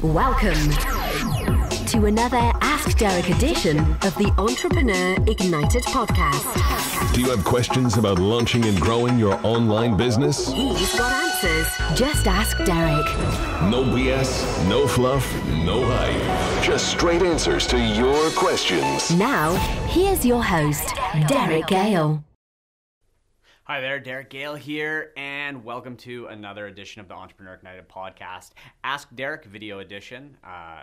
Welcome to another Ask Derek edition of the Entrepreneur Ignited podcast. Do you have questions about launching and growing your online business? He's got answers. Just ask Derek. No BS, no fluff, no hype. Just straight answers to your questions. Now, here's your host, Derek Gale. Hi there, Derek Gale here, and welcome to another edition of the Entrepreneur Ignited podcast. Ask Derek Video Edition.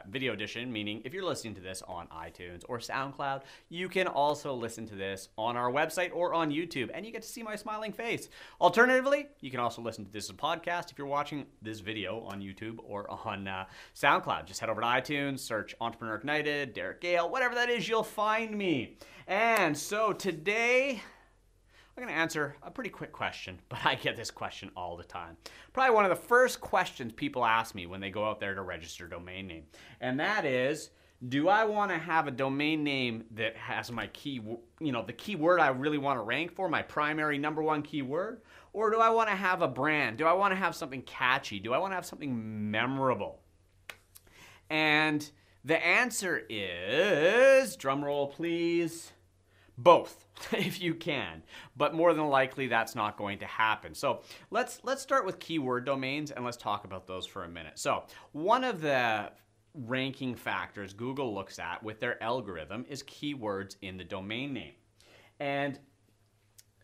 Video Edition, meaning if you're listening to this on iTunes or SoundCloud, you can also listen to this on our website or on YouTube, and you get to see my smiling face. Alternatively, you can also listen to this as a podcast if you're watching this video on YouTube or on SoundCloud. Just head over to iTunes, search Entrepreneur Ignited, Derek Gale, whatever that is, you'll find me. And so today, I'm going to answer a pretty quick question, but I get this question all the time. Probably one of the first questions people ask me when they go out there to register a domain name. And that is, do I want to have a domain name that has my the keyword I really want to rank for, my primary number one keyword? Or do I want to have a brand? Do I want to have something catchy? Do I want to have something memorable? And the answer is, drum roll please, both, if you can, but more than likely that's not going to happen. So let's start with keyword domains and let's talk about those for a minute. So one of the ranking factors Google looks at with their algorithm is keywords in the domain name. And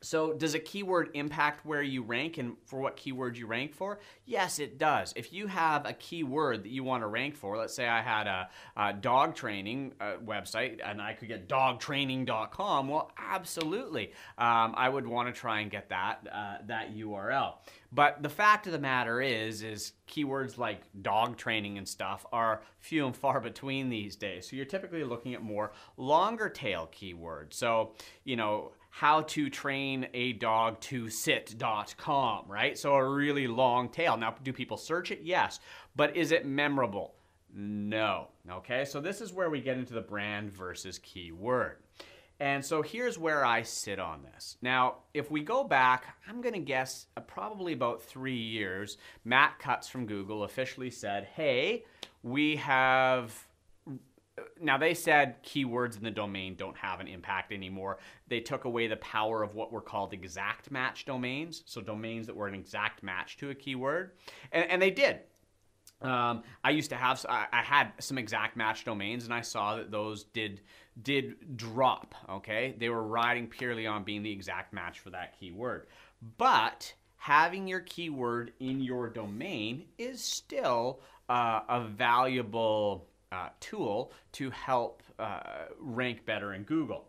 so does a keyword impact where you rank and for what keyword you rank for? Yes, it does. If you have a keyword that you want to rank for, let's say I had a dog training website and I could get dogtraining.com, well, absolutely. I would want to try and get that URL. But the fact of the matter is keywords like dog training and stuff are few and far between these days. So you're typically looking at more longer tail keywords. So, how to train a dog to sit.com, right? So a really long tail. Now, do people search it? Yes. But is it memorable? No. Okay, so this is where we get into the brand versus keyword. And so here's where I sit on this. Now, if we go back, I'm going to guess probably about 3 years, Matt Cutts from Google officially said, hey, we have... Now, they said keywords in the domain don't have an impact anymore. They took away the power of what were called exact match domains, so domains that were an exact match to a keyword, and they did. I had some exact match domains, and I saw that those did drop, okay? They were riding purely on being the exact match for that keyword. But having your keyword in your domain is still a valuable tool to help rank better in Google.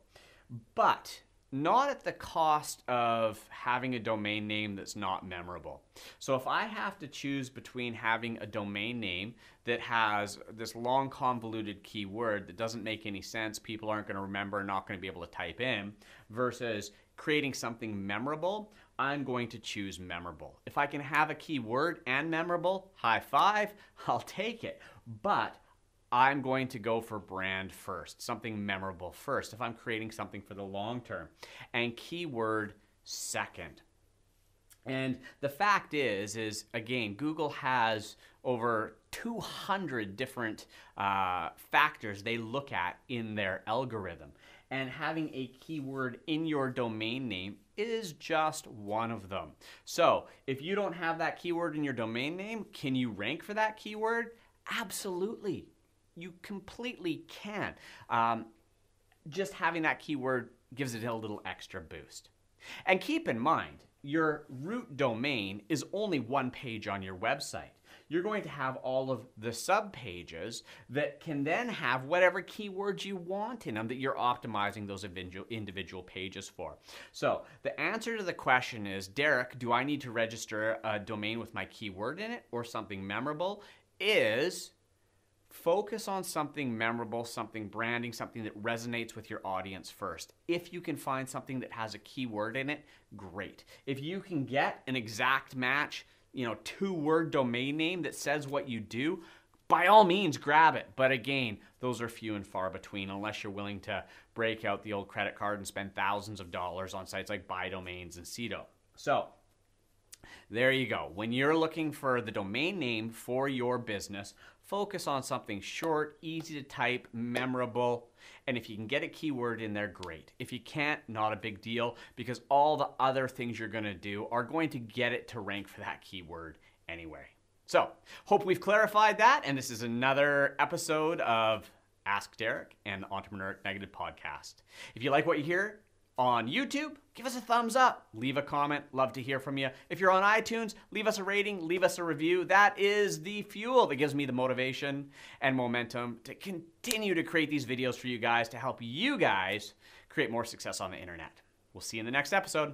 But not at the cost of having a domain name that's not memorable. So if I have to choose between having a domain name that has this long convoluted keyword that doesn't make any sense, people aren't going to remember, not going to be able to type in, versus creating something memorable, I'm going to choose memorable. If I can have a keyword and memorable, high five, I'll take it. But I'm going to go for brand first, something memorable first, if I'm creating something for the long term, and keyword second. And the fact is again, Google has over 200 different factors they look at in their algorithm. And having a keyword in your domain name is just one of them. So if you don't have that keyword in your domain name, can you rank for that keyword? Absolutely. You completely can. Just having that keyword gives it a little extra boost. And keep in mind, your root domain is only one page on your website. You're going to have all of the sub-pages that can then have whatever keywords you want in them that you're optimizing those individual pages for. So the answer to the question is, Derek, do I need to register a domain with my keyword in it or something memorable? Is focus on something memorable, something branding, something that resonates with your audience first. If you can find something that has a keyword in it, great. If you can get an exact match, 2-word domain name that says what you do, by all means, grab it. But again, those are few and far between unless you're willing to break out the old credit card and spend thousands of dollars on sites like Buy Domains and Sedo. So There you go. When you're looking for the domain name for your business, focus on something short, easy to type, memorable, and if you can get a keyword in there, great. If you can't, not a big deal, because all the other things you're going to do are going to get it to rank for that keyword anyway. So, hope we've clarified that, and this is another episode of Ask Derek and the Entrepreneur Ignited podcast. If you like what you hear on YouTube, give us a thumbs up, leave a comment, love to hear from you. If you're on iTunes, leave us a rating, leave us a review. That is the fuel that gives me the motivation and momentum to continue to create these videos for you guys to help you guys create more success on the internet. We'll see you in the next episode.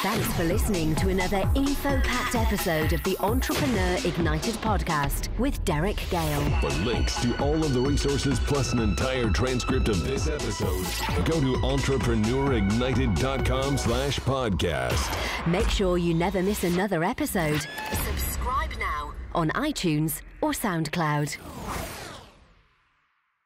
Thanks for listening to another info-packed episode of the Entrepreneur Ignited podcast with Derek Gale. For links to all of the resources plus an entire transcript of this episode, go to entrepreneurignited.com/podcast. Make sure you never miss another episode. Subscribe now on iTunes or SoundCloud.